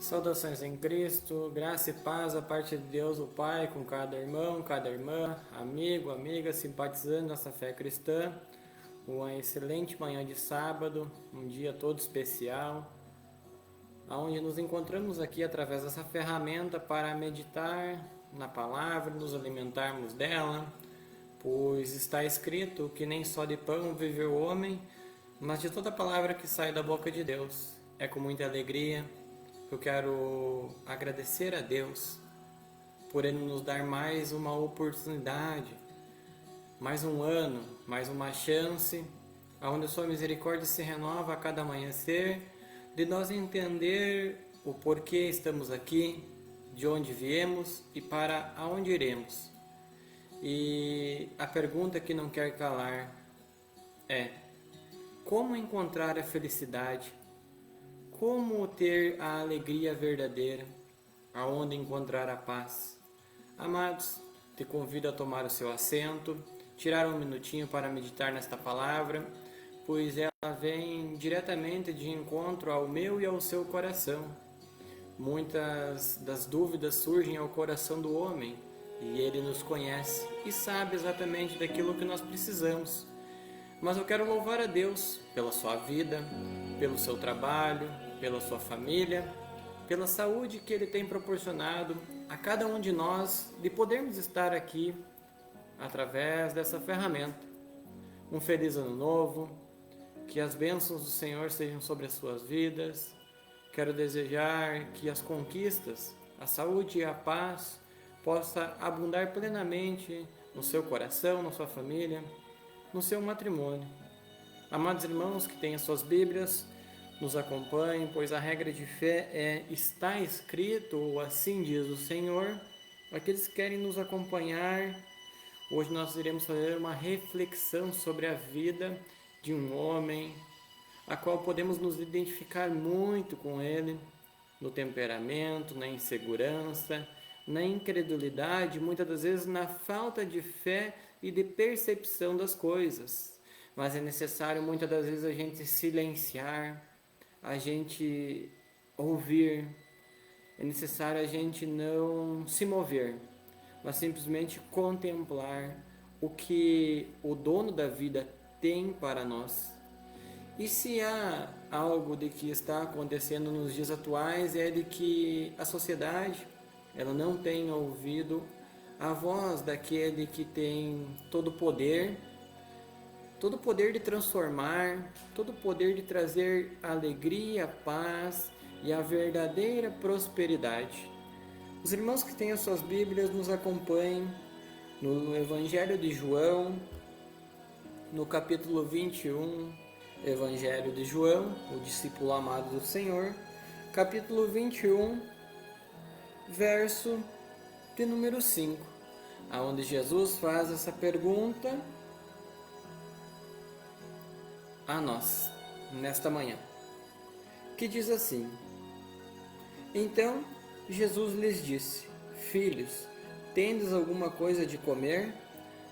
Saudações em Cristo, graça e paz da parte de Deus, o Pai, com cada irmão, cada irmã, amigo, amiga, simpatizando nossa fé cristã. Uma excelente manhã de sábado, um dia todo especial, onde nos encontramos aqui através dessa ferramenta para meditar na palavra, nos alimentarmos dela, pois está escrito que nem só de pão vive o homem, mas de toda palavra que sai da boca de Deus. É com muita alegria eu quero agradecer a Deus por Ele nos dar mais uma oportunidade, mais um ano, mais uma chance, onde a Sua misericórdia se renova a cada amanhecer, de nós entender o porquê estamos aqui, de onde viemos e para aonde iremos. E a pergunta que não quer calar é: como encontrar a felicidade? Como ter a alegria verdadeira? Aonde encontrar a paz? Amados, te convido a tomar o seu assento, tirar um minutinho para meditar nesta palavra, pois ela vem diretamente de encontro ao meu e ao seu coração. Muitas das dúvidas surgem ao coração do homem, e ele nos conhece e sabe exatamente daquilo que nós precisamos. Mas eu quero louvar a Deus pela sua vida, pelo seu trabalho, pela sua família, pela saúde que Ele tem proporcionado a cada um de nós de podermos estar aqui através dessa ferramenta. Um feliz ano novo, que as bênçãos do Senhor sejam sobre as suas vidas. Quero desejar que as conquistas, a saúde e a paz possa abundar plenamente no seu coração, na sua família, no seu matrimônio. Amados irmãos que têm as suas Bíblias, nos acompanhem, pois a regra de fé é: está escrito, ou assim diz o Senhor. Aqueles que querem nos acompanhar, hoje nós iremos fazer uma reflexão sobre a vida de um homem, a qual podemos nos identificar muito com ele, no temperamento, na insegurança, na incredulidade, muitas das vezes na falta de fé e de percepção das coisas. Mas é necessário muitas das vezes a gente silenciar, a gente ouvir, é necessário a gente não se mover, mas simplesmente contemplar o que o dono da vida tem para nós. E se há algo de que está acontecendo nos dias atuais, é de que a sociedade ela não tem ouvido a voz daquele que tem todo o poder de transformar, todo o poder de trazer alegria, paz e a verdadeira prosperidade. Os irmãos que têm as suas Bíblias nos acompanhem no Evangelho de João, no capítulo 21, Evangelho de João, o discípulo amado do Senhor, capítulo 21, verso de número 5, aonde Jesus faz essa pergunta a nós, nesta manhã, que diz assim: Então Jesus lhes disse: Filhos, tendes alguma coisa de comer?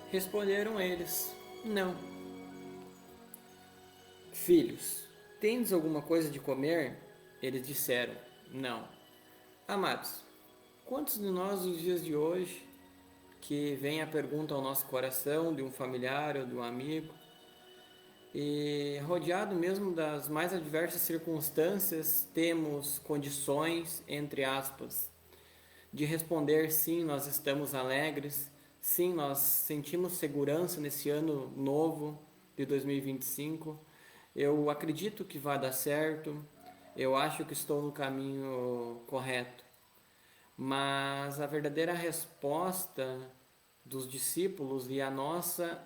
Responderam eles: Não. Filhos, tendes alguma coisa de comer? Eles disseram: Não. Amados, quantos de nós nos dias de hoje que vem a pergunta ao nosso coração de um familiar ou de um amigo, e rodeado mesmo das mais adversas circunstâncias, temos condições, entre aspas, de responder: sim, nós estamos alegres, sim, nós sentimos segurança nesse ano novo de 2025, eu acredito que vai dar certo, eu acho que estou no caminho correto. Mas a verdadeira resposta dos discípulos e a nossa,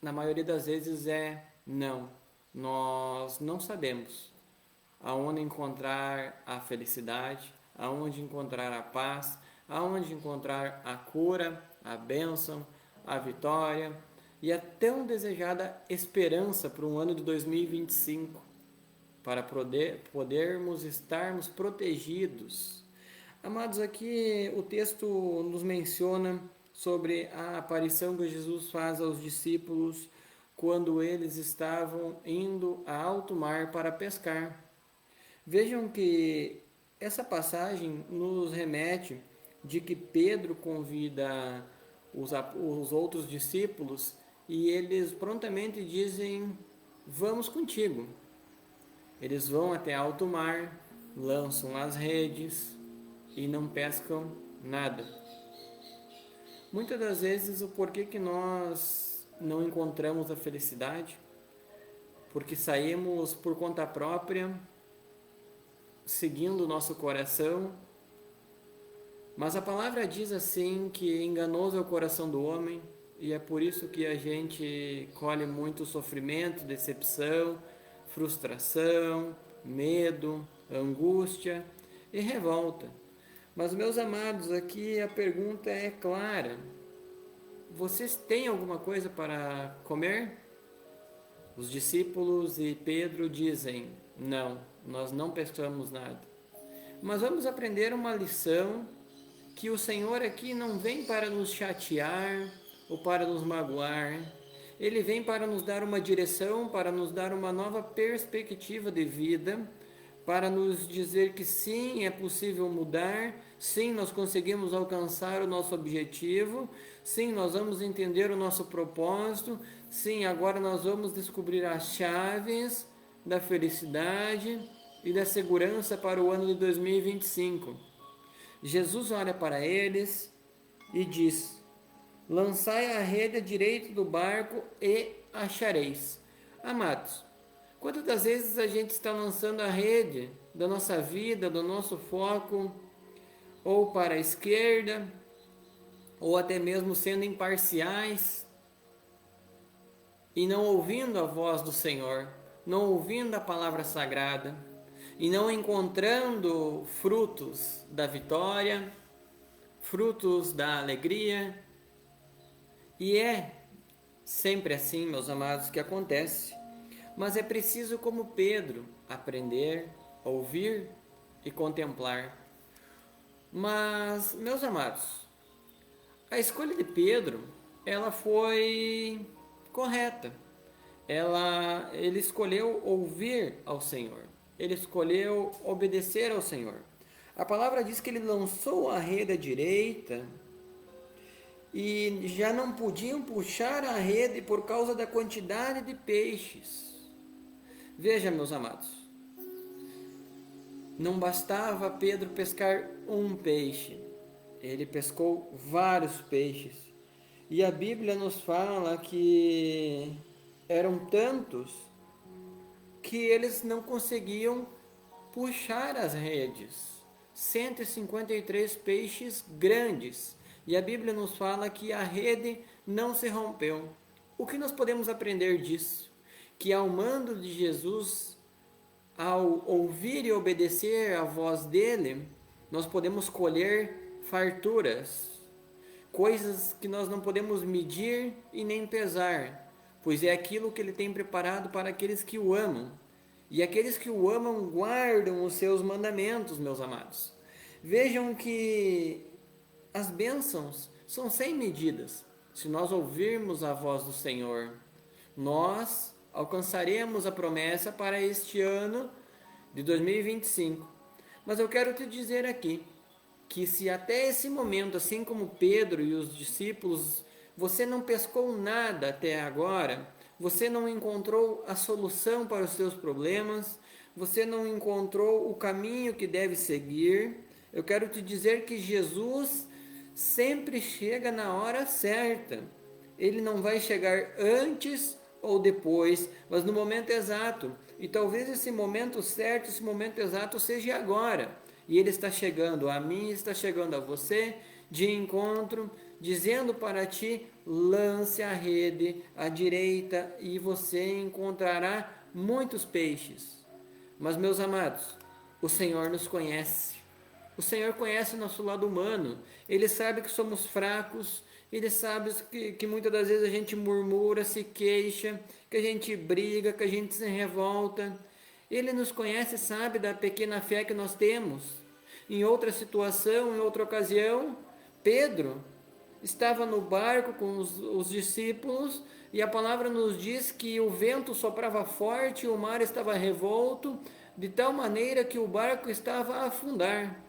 na maioria das vezes, é: não, nós não sabemos aonde encontrar a felicidade, aonde encontrar a paz, aonde encontrar a cura, a bênção, a vitória e a tão desejada esperança para um ano de 2025, para podermos estarmos protegidos. Amados, aqui o texto nos menciona sobre a aparição que Jesus faz aos discípulos quando eles estavam indo a alto mar para pescar. Vejam que essa passagem nos remete de que Pedro convida os outros discípulos e eles prontamente dizem: vamos contigo. Eles vão até alto mar, lançam as redes e não pescam nada. Muitas das vezes o porquê que nós não encontramos a felicidade, porque saímos por conta própria, seguindo o nosso coração, mas a palavra diz assim que enganoso é o coração do homem, e é por isso que a gente colhe muito sofrimento, decepção, frustração, medo, angústia e revolta. Mas, meus amados, aqui a pergunta é clara: vocês têm alguma coisa para comer? Os discípulos e Pedro dizem: não, nós não pescamos nada. Mas vamos aprender uma lição, que o Senhor aqui não vem para nos chatear ou para nos magoar. Ele vem para nos dar uma direção, para nos dar uma nova perspectiva de vida, para nos dizer que sim, é possível mudar, sim, nós conseguimos alcançar o nosso objetivo, sim, nós vamos entender o nosso propósito, sim, agora nós vamos descobrir as chaves da felicidade e da segurança para o ano de 2025. Jesus olha para eles e diz: lançai a rede à direita do barco e achareis. Amados, quantas das vezes a gente está lançando a rede da nossa vida, do nosso foco, ou para a esquerda, ou até mesmo sendo imparciais, e não ouvindo a voz do Senhor, não ouvindo a palavra sagrada, e não encontrando frutos da vitória, frutos da alegria. E é sempre assim, meus amados, que acontece. Mas é preciso, como Pedro, aprender, ouvir e contemplar. Mas, meus amados, a escolha de Pedro, ela foi correta. Ele escolheu ouvir ao Senhor. Ele escolheu obedecer ao Senhor. A palavra diz que ele lançou a rede à direita e já não podiam puxar a rede por causa da quantidade de peixes. Veja, meus amados, não bastava Pedro pescar um peixe, ele pescou vários peixes. E a Bíblia nos fala que eram tantos que eles não conseguiam puxar as redes. 153 peixes grandes. E a Bíblia nos fala que a rede não se rompeu. O que nós podemos aprender disso? Que ao mando de Jesus, ao ouvir e obedecer à voz dele, nós podemos colher farturas, coisas que nós não podemos medir e nem pesar, pois é aquilo que ele tem preparado para aqueles que o amam. E aqueles que o amam guardam os seus mandamentos, meus amados. Vejam que as bênçãos são sem medidas. Se nós ouvirmos a voz do Senhor, nós alcançaremos a promessa para este ano de 2025. Mas eu quero te dizer aqui, que se até esse momento, assim como Pedro e os discípulos, você não pescou nada até agora, você não encontrou a solução para os seus problemas, você não encontrou o caminho que deve seguir, eu quero te dizer que Jesus sempre chega na hora certa. Ele não vai chegar antes ou depois, mas no momento exato. E talvez esse momento certo, esse momento exato seja agora. E ele está chegando a mim, está chegando a você de encontro, dizendo para ti: lance a rede à direita e você encontrará muitos peixes. Mas, meus amados, o Senhor nos conhece. O Senhor conhece o nosso lado humano. Ele sabe que somos fracos. Ele sabe que muitas das vezes a gente murmura, se queixa, que a gente briga, que a gente se revolta. Ele nos conhece e sabe da pequena fé que nós temos. Em outra situação, em outra ocasião, Pedro estava no barco com os discípulos e a palavra nos diz que o vento soprava forte, o mar estava revolto, de tal maneira que o barco estava a afundar.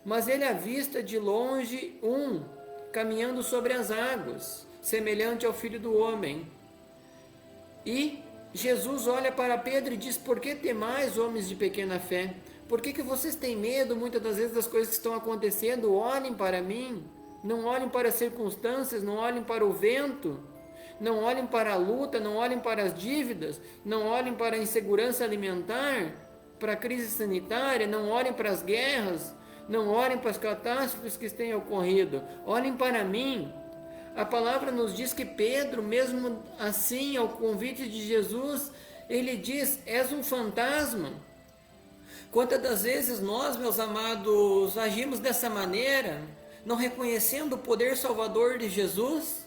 Mas ele avista de longe um caminhando sobre as águas, semelhante ao Filho do Homem. E Jesus olha para Pedro e diz: por que temais, homens de pequena fé? Por que vocês têm medo muitas das vezes das coisas que estão acontecendo? Olhem para mim, não olhem para as circunstâncias, não olhem para o vento, não olhem para a luta, não olhem para as dívidas, não olhem para a insegurança alimentar, para a crise sanitária, não olhem para as guerras, não olhem para as catástrofes que têm ocorrido, olhem para mim. A palavra nos diz que Pedro, mesmo assim, ao convite de Jesus, ele diz: és um fantasma. Quantas das vezes nós, meus amados, agimos dessa maneira, não reconhecendo o poder salvador de Jesus,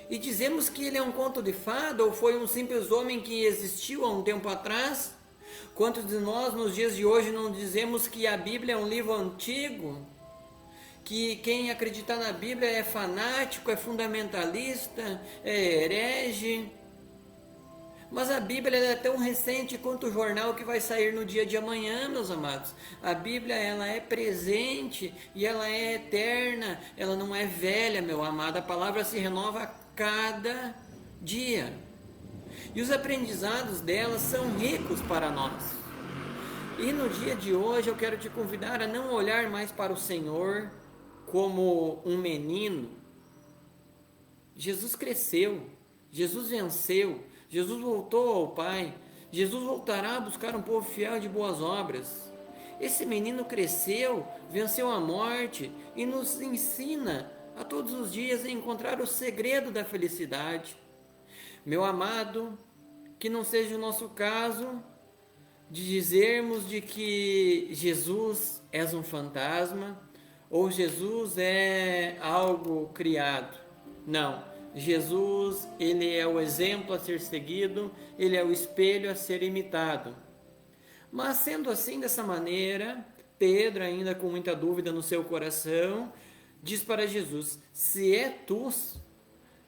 e dizemos que ele é um conto de fada, ou foi um simples homem que existiu há um tempo atrás? Quantos de nós, nos dias de hoje, não dizemos que a Bíblia é um livro antigo, que quem acredita na Bíblia é fanático, é fundamentalista, é herege? Mas a Bíblia é tão recente quanto o jornal que vai sair no dia de amanhã, meus amados. A Bíblia, ela é presente e ela é eterna, ela não é velha, meu amado. A palavra se renova a cada dia. E os aprendizados dela são ricos para nós. E no dia de hoje eu quero te convidar a não olhar mais para o Senhor como um menino. Jesus cresceu, Jesus venceu, Jesus voltou ao Pai, Jesus voltará a buscar um povo fiel de boas obras. Esse menino cresceu, venceu a morte e nos ensina a todos os dias a encontrar o segredo da felicidade. Meu amado, que não seja o nosso caso de dizermos de que Jesus é um fantasma ou Jesus é algo criado. Não. Jesus, ele é o exemplo a ser seguido, ele é o espelho a ser imitado. Mas sendo assim, dessa maneira, Pedro, ainda com muita dúvida no seu coração, diz para Jesus: se é tu,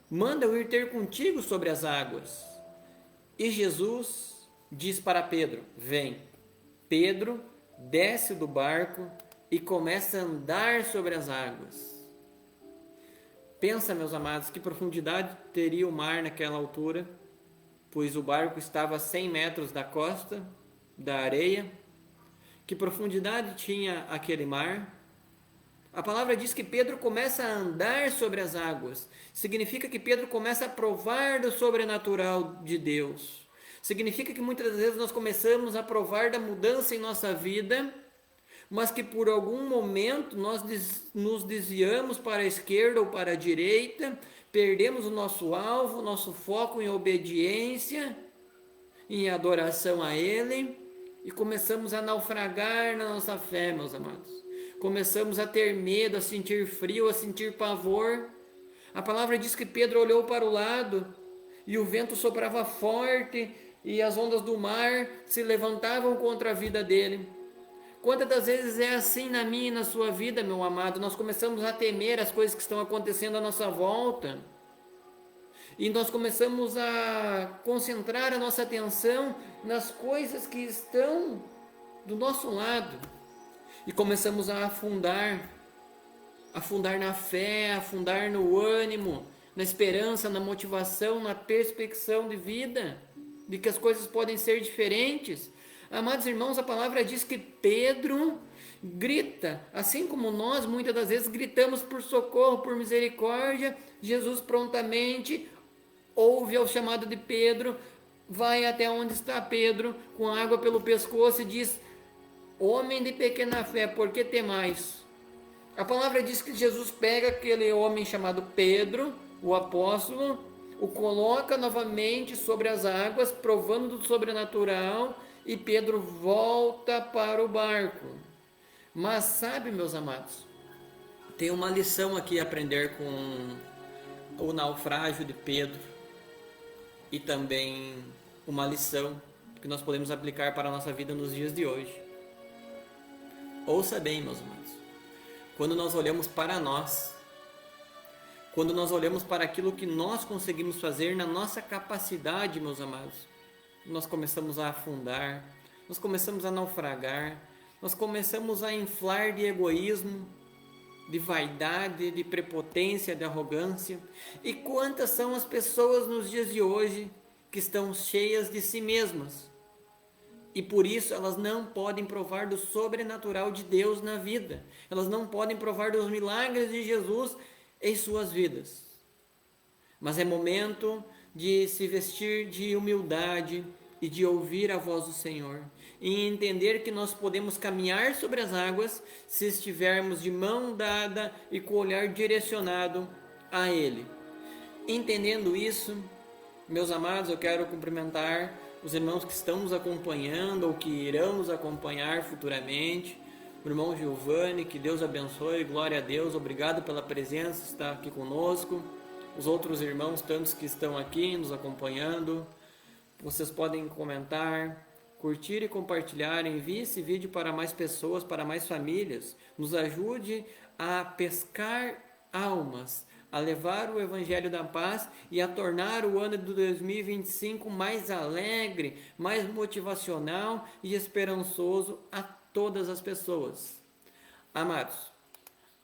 manda eu ir ter contigo sobre as águas. E Jesus diz para Pedro: vem. Pedro desce do barco e começa a andar sobre as águas. Pensa, meus amados, que profundidade teria o mar naquela altura, pois o barco estava a 100 metros da costa, da areia. Que profundidade tinha aquele mar? A palavra diz que Pedro começa a andar sobre as águas. Significa que Pedro começa a provar do sobrenatural de Deus. Significa que muitas vezes nós começamos a provar da mudança em nossa vida, mas que por algum momento nós nos desviamos para a esquerda ou para a direita, perdemos o nosso alvo, o nosso foco em obediência, em adoração a Ele, e começamos a naufragar na nossa fé, meus amados. Começamos a ter medo, a sentir frio, a sentir pavor. A palavra diz que Pedro olhou para o lado e o vento soprava forte e as ondas do mar se levantavam contra a vida dele. Quantas das vezes é assim na minha e na sua vida, meu amado? Nós começamos a temer as coisas que estão acontecendo à nossa volta. E nós começamos a concentrar a nossa atenção nas coisas que estão do nosso lado. E começamos a afundar na fé, afundar no ânimo, na esperança, na motivação, na perspecção de vida, de que as coisas podem ser diferentes. Amados irmãos, a palavra diz que Pedro grita, assim como nós muitas das vezes gritamos por socorro, por misericórdia. Jesus prontamente ouve ao chamado de Pedro, vai até onde está Pedro, com água pelo pescoço e diz: homem de pequena fé, por que temais? A palavra diz que Jesus pega aquele homem chamado Pedro, o apóstolo, o coloca novamente sobre as águas, provando do sobrenatural, e Pedro volta para o barco. Mas sabe, meus amados, tem uma lição aqui a aprender com o naufrágio de Pedro, e também uma lição que nós podemos aplicar para a nossa vida nos dias de hoje. Ouça bem, meus amados, quando nós olhamos para nós, quando nós olhamos para aquilo que nós conseguimos fazer na nossa capacidade, meus amados, nós começamos a afundar, nós começamos a naufragar, nós começamos a inflar de egoísmo, de vaidade, de prepotência, de arrogância. E quantas são as pessoas nos dias de hoje que estão cheias de si mesmas? E por isso elas não podem provar do sobrenatural de Deus na vida. Elas não podem provar dos milagres de Jesus em suas vidas. Mas é momento de se vestir de humildade e de ouvir a voz do Senhor. E entender que nós podemos caminhar sobre as águas se estivermos de mão dada e com o olhar direcionado a Ele. Entendendo isso, meus amados, eu quero cumprimentar os irmãos que estão nos acompanhando ou que irão nos acompanhar futuramente. O irmão Giovanni, que Deus abençoe, glória a Deus, obrigado pela presença, estar aqui conosco. Os outros irmãos, tantos que estão aqui nos acompanhando, vocês podem comentar, curtir e compartilhar, envie esse vídeo para mais pessoas, para mais famílias. Nos ajude a pescar almas, a levar o Evangelho da Paz e a tornar o ano de 2025 mais alegre, mais motivacional e esperançoso a todas as pessoas. Amados,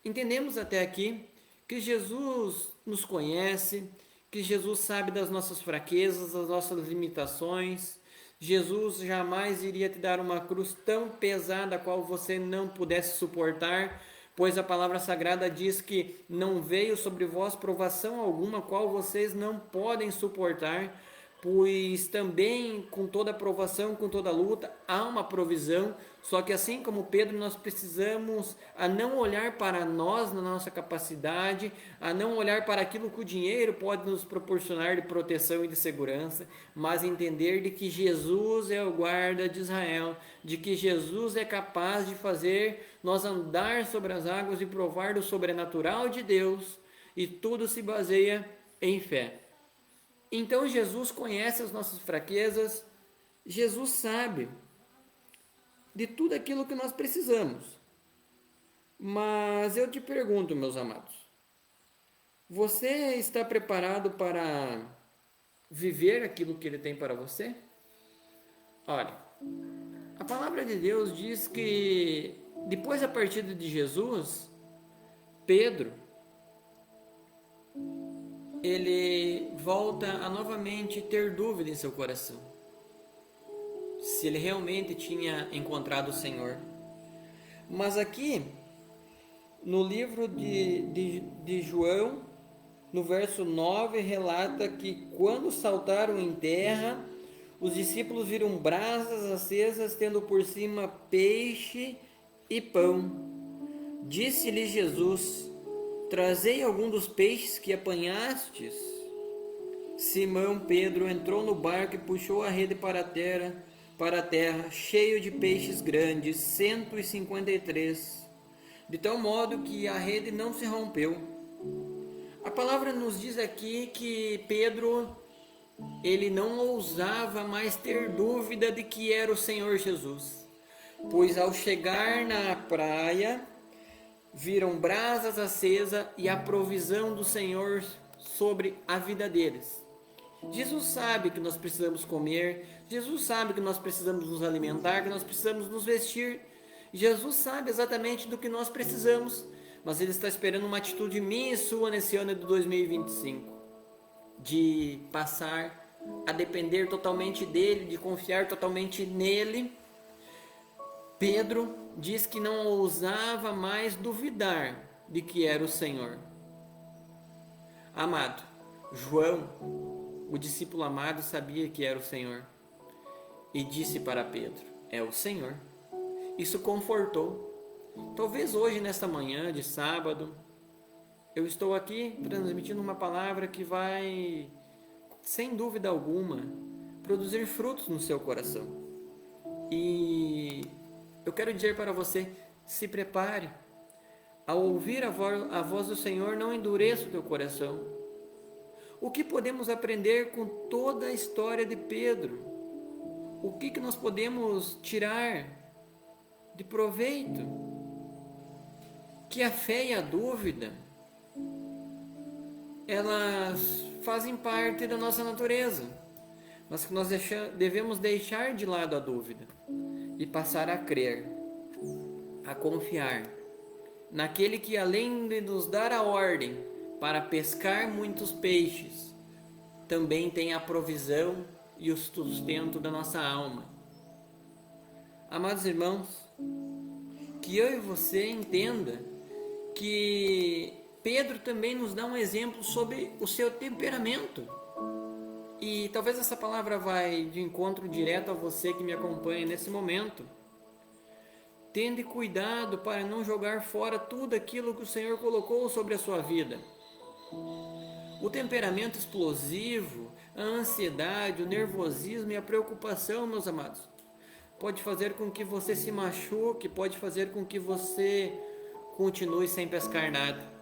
entendemos até aqui que Jesus nos conhece, que Jesus sabe das nossas fraquezas, das nossas limitações. Jesus jamais iria te dar uma cruz tão pesada a qual você não pudesse suportar, pois a palavra sagrada diz que não veio sobre vós provação alguma, qual vocês não podem suportar, pois também com toda provação, com toda luta, há uma provisão. Só que assim como Pedro, nós precisamos a não olhar para nós, na nossa capacidade, a não olhar para aquilo que o dinheiro pode nos proporcionar de proteção e de segurança, mas entender de que Jesus é o guarda de Israel, de que Jesus é capaz de fazer nós andar sobre as águas e provar do sobrenatural de Deus, e tudo se baseia em fé. Então Jesus conhece as nossas fraquezas, Jesus sabe de tudo aquilo que nós precisamos. Mas eu te pergunto, meus amados, você está preparado para viver aquilo que Ele tem para você? Olha, a palavra de Deus diz que depois da partida de Jesus, Pedro, ele volta a novamente ter dúvida em seu coração, se ele realmente tinha encontrado o Senhor. Mas aqui, no livro de João, no verso 9, relata que quando saltaram em terra, os discípulos viram brasas acesas, tendo por cima peixe e pão. Disse-lhe Jesus: trazei algum dos peixes que apanhastes. Simão Pedro entrou no barco e puxou a rede para a terra, cheio de peixes grandes, 153, de tal modo que a rede não se rompeu. A palavra nos diz aqui que Pedro, ele não ousava mais ter dúvida de que era o Senhor Jesus, pois ao chegar na praia, viram brasas acesas e a provisão do Senhor sobre a vida deles. Jesus sabe que nós precisamos comer, Jesus sabe que nós precisamos nos alimentar, que nós precisamos nos vestir. Jesus sabe exatamente do que nós precisamos, mas Ele está esperando uma atitude minha e sua nesse ano de 2025, de passar a depender totalmente dEle, de confiar totalmente nele. Pedro diz que não ousava mais duvidar de que era o Senhor. Amado, João, o discípulo amado, sabia que era o Senhor e disse para Pedro: é o Senhor. Isso confortou. Talvez hoje, nesta manhã de sábado, eu estou aqui transmitindo uma palavra que vai, sem dúvida alguma, produzir frutos no seu coração. E eu quero dizer para você: se prepare. Ao ouvir a voz do Senhor, não endureça o teu coração. O que podemos aprender com toda a história de Pedro? O que nós podemos tirar de proveito? Que a fé e a dúvida, elas fazem parte da nossa natureza, mas que nós devemos deixar de lado a dúvida. e passar a crer, a confiar naquele que, além de nos dar a ordem para pescar muitos peixes, também tem a provisão e o sustento da nossa alma. Amados irmãos, que eu e você entenda que Pedro também nos dá um exemplo sobre o seu temperamento. E talvez essa palavra vai de encontro direto a você que me acompanha nesse momento. Tende cuidado para não jogar fora tudo aquilo que o Senhor colocou sobre a sua vida. O temperamento explosivo, a ansiedade, o nervosismo e a preocupação, meus amados, pode fazer com que você se machuque, pode fazer com que você continue sem pescar nada.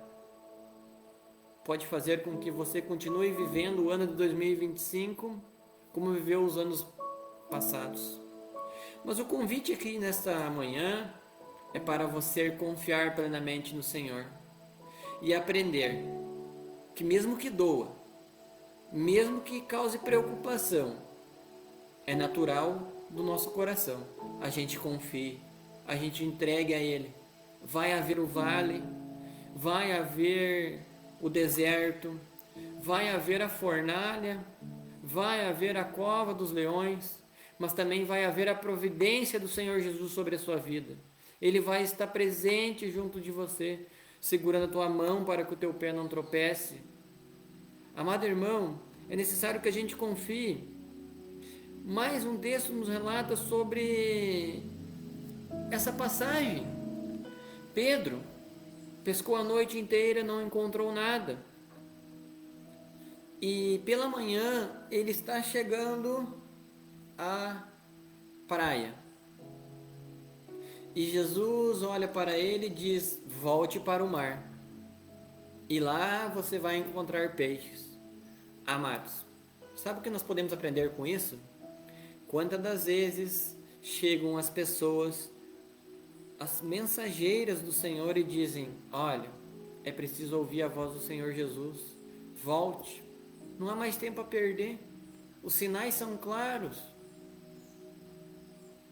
Pode fazer com que você continue vivendo o ano de 2025 como viveu os anos passados. Mas o convite aqui nesta manhã é para você confiar plenamente no Senhor e aprender que mesmo que doa, mesmo que cause preocupação, é natural do nosso coração. A gente confie, a gente entregue a Ele. Vai haver o vale, vai haver o deserto, vai haver a fornalha, vai haver a cova dos leões, mas também vai haver a providência do Senhor Jesus sobre a sua vida. Ele vai estar presente junto de você, segurando a tua mão para que o teu pé não tropece. Amado irmão, é necessário que a gente confie. Mais um texto nos relata sobre essa passagem. Pedro pescou a noite inteira, não encontrou nada. E pela manhã ele está chegando à praia. E Jesus olha para ele e diz: volte para o mar. E lá você vai encontrar peixes. Amados, sabe o que nós podemos aprender com isso? Quantas das vezes chegam as pessoas, as mensageiras do Senhor, e dizem: olha, é preciso ouvir a voz do Senhor Jesus, volte, não há mais tempo a perder, os sinais são claros,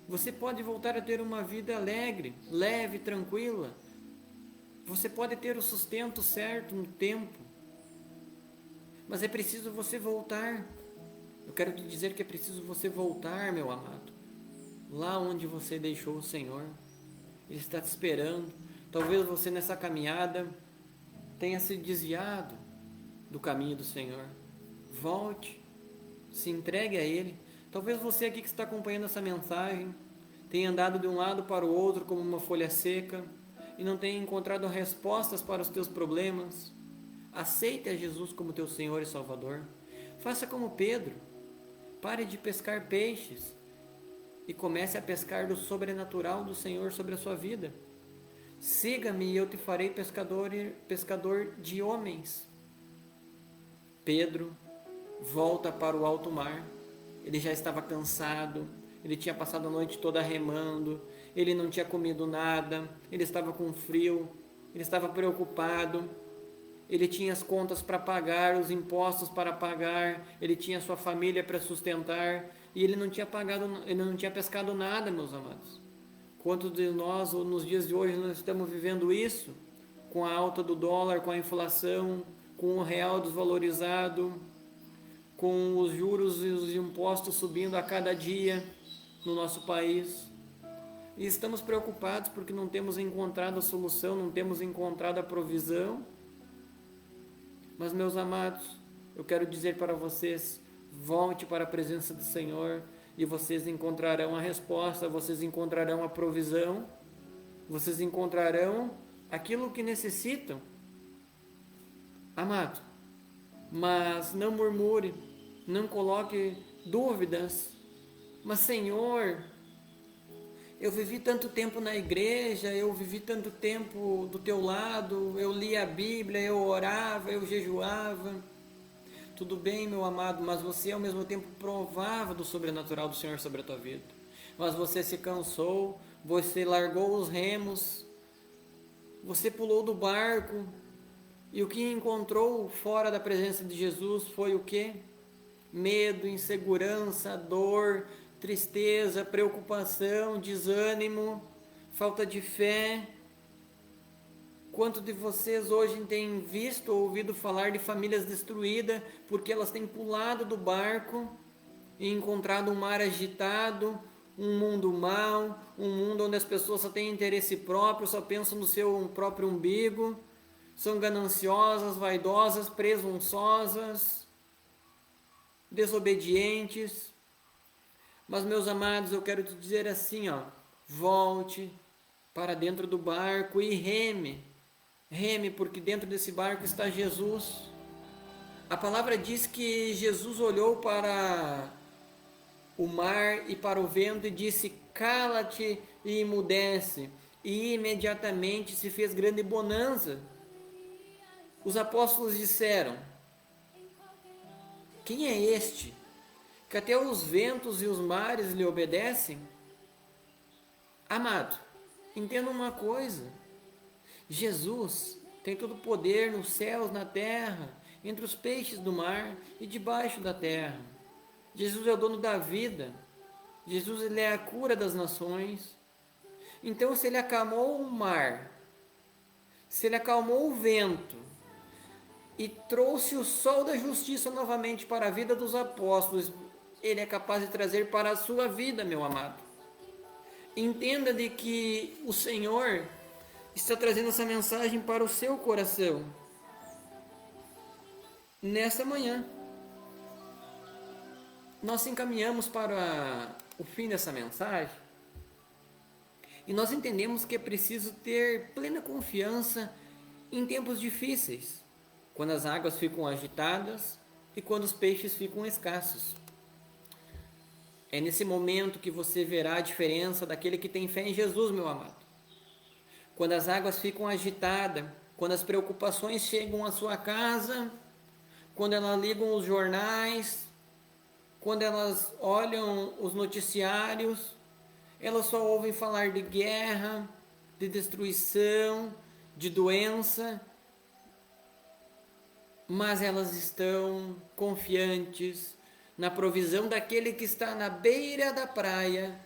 você pode voltar a ter uma vida alegre, leve, tranquila, você pode ter o sustento certo no tempo, mas é preciso você voltar. Eu quero te dizer que é preciso você voltar, meu amado, lá onde você deixou o Senhor. Ele está te esperando. Talvez você nessa caminhada tenha se desviado do caminho do Senhor. Volte, se entregue a Ele. Talvez você aqui que está acompanhando essa mensagem tenha andado de um lado para o outro como uma folha seca e não tenha encontrado respostas para os teus problemas. Aceite a Jesus como teu Senhor e Salvador. Faça como Pedro. Pare de pescar peixes e comece a pescar do sobrenatural do Senhor sobre a sua vida. Siga-me e eu te farei pescador de homens. Pedro volta para o alto mar. Ele já estava cansado, ele tinha passado a noite toda remando, ele não tinha comido nada, ele estava com frio, ele estava preocupado, ele tinha as contas para pagar, os impostos para pagar, ele tinha sua família para sustentar, e ele não tinha pescado nada, meus amados. Quantos de nós, nos dias de hoje, nós estamos vivendo isso? Com a alta do dólar, com a inflação, com o real desvalorizado, com os juros e os impostos subindo a cada dia no nosso país. E estamos preocupados porque não temos encontrado a solução, não temos encontrado a provisão. Mas, meus amados, eu quero dizer para vocês: volte para a presença do Senhor e vocês encontrarão a resposta, vocês encontrarão a provisão, vocês encontrarão aquilo que necessitam. Amado, mas não murmure, não coloque dúvidas. Mas, Senhor, eu vivi tanto tempo na igreja, eu vivi tanto tempo do teu lado, eu lia a Bíblia, eu orava, eu jejuava. Tudo bem, meu amado, mas você ao mesmo tempo provava do sobrenatural do Senhor sobre a tua vida. Mas você se cansou, você largou os remos, você pulou do barco, e o que encontrou fora da presença de Jesus foi o quê? Medo, insegurança, dor, tristeza, preocupação, desânimo, falta de fé. Quantos de vocês hoje têm visto ou ouvido falar de famílias destruídas porque elas têm pulado do barco e encontrado um mar agitado, um mundo mau, um mundo onde as pessoas só têm interesse próprio, só pensam no seu próprio umbigo, são gananciosas, vaidosas, presunçosas, desobedientes. Mas, meus amados, eu quero te dizer assim, volte para dentro do barco e reme. Reme, porque dentro desse barco está Jesus. A palavra diz que Jesus olhou para o mar e para o vento e disse: cala-te e emudece. E imediatamente se fez grande bonança. Os apóstolos disseram: quem é este, que até os ventos e os mares lhe obedecem? Amado, entenda uma coisa: Jesus tem todo o poder nos céus, na terra, entre os peixes do mar e debaixo da terra. Jesus é o dono da vida. Jesus, ele é a cura das nações. Então, se ele acalmou o mar, se ele acalmou o vento e trouxe o sol da justiça novamente para a vida dos apóstolos, ele é capaz de trazer para a sua vida, meu amado. Entenda de que o Senhor está trazendo essa mensagem para o seu coração nessa manhã. Nós encaminhamos para o fim dessa mensagem e nós entendemos que é preciso ter plena confiança em tempos difíceis, quando as águas ficam agitadas e quando os peixes ficam escassos. É nesse momento que você verá a diferença daquele que tem fé em Jesus, meu amado. Quando as águas ficam agitadas, quando as preocupações chegam à sua casa, quando elas ligam os jornais, quando elas olham os noticiários, elas só ouvem falar de guerra, de destruição, de doença, mas elas estão confiantes na provisão daquele que está na beira da praia,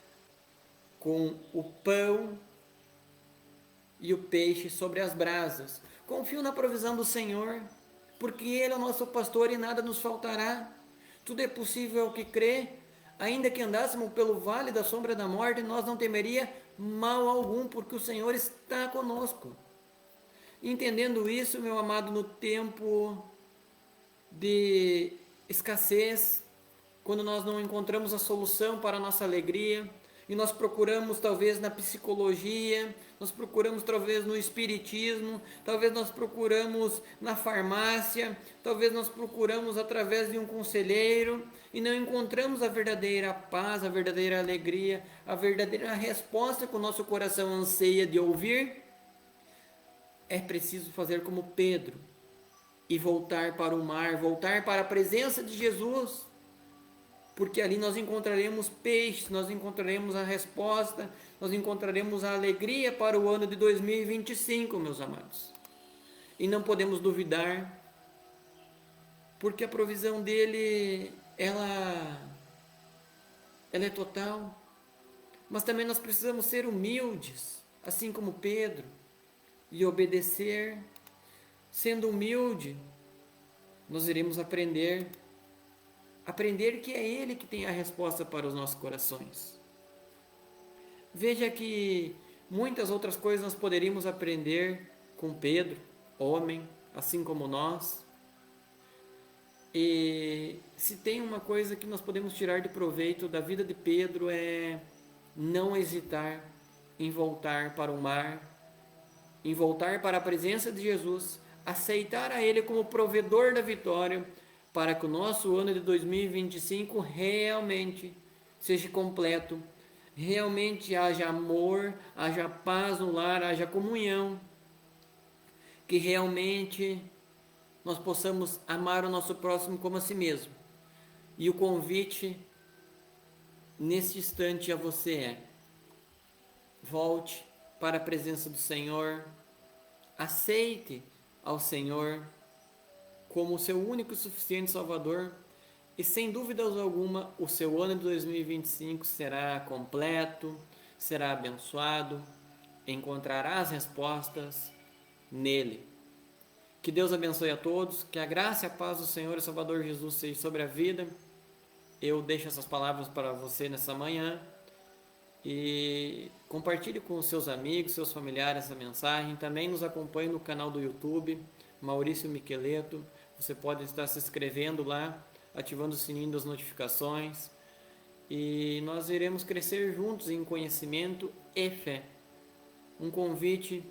com o pão e o peixe sobre as brasas. Confio na provisão do Senhor, porque Ele é o nosso pastor e nada nos faltará. Tudo é possível ao que crê. Ainda que andássemos pelo vale da sombra da morte, nós não temeria mal algum, porque o Senhor está conosco. Entendendo isso, meu amado, no tempo de escassez, quando nós não encontramos a solução para a nossa alegria, e nós procuramos talvez na psicologia, nós procuramos talvez no espiritismo, talvez nós procuramos na farmácia, talvez nós procuramos através de um conselheiro e não encontramos a verdadeira paz, a verdadeira alegria, a verdadeira resposta que o nosso coração anseia de ouvir. É preciso fazer como Pedro e voltar para o mar, voltar para a presença de Jesus, porque ali nós encontraremos peixes, nós encontraremos a resposta, nós encontraremos a alegria para o ano de 2025, meus amados. E não podemos duvidar, porque a provisão dele, ela é total. Mas também nós precisamos ser humildes, assim como Pedro, e obedecer. Sendo humilde, nós iremos aprender que é Ele que tem a resposta para os nossos corações. Veja que muitas outras coisas nós poderíamos aprender com Pedro, homem, assim como nós. E se tem uma coisa que nós podemos tirar de proveito da vida de Pedro é não hesitar em voltar para o mar, em voltar para a presença de Jesus, aceitar a Ele como provedor da vitória, para que o nosso ano de 2025 realmente seja completo, realmente haja amor, haja paz no lar, haja comunhão, que realmente nós possamos amar o nosso próximo como a si mesmo. E o convite nesse instante a você é: volte para a presença do Senhor, aceite ao Senhor como o seu único e suficiente Salvador E sem dúvidas alguma, o seu ano de 2025 será completo, será abençoado, encontrará as respostas nele. Que Deus abençoe a todos, que a graça e a paz do Senhor e Salvador Jesus seja sobre a vida. Eu deixo essas palavras para você nessa manhã e compartilhe com os seus amigos, seus familiares essa mensagem. Também nos acompanhe no canal do YouTube, Maurício Miqueleto. Você pode estar se inscrevendo lá, ativando o sininho das notificações. E nós iremos crescer juntos em conhecimento e fé. Um convite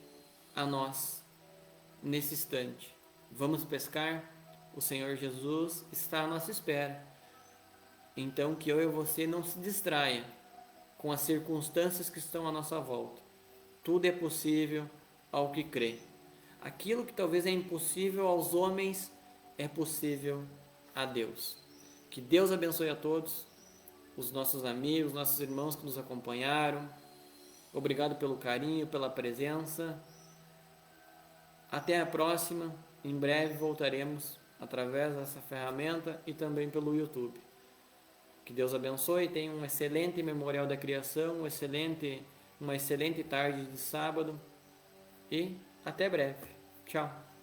a nós nesse instante. Vamos pescar? O Senhor Jesus está à nossa espera. Então que eu e você não se distraia com as circunstâncias que estão à nossa volta. Tudo é possível ao que crê. Aquilo que talvez é impossível aos homens é possível a Deus. Que Deus abençoe a todos, os nossos amigos, nossos irmãos que nos acompanharam. Obrigado pelo carinho, pela presença. Até a próxima. Em breve voltaremos através dessa ferramenta e também pelo YouTube. Que Deus abençoe, tenha um excelente memorial da criação, uma excelente tarde de sábado e até breve. Tchau.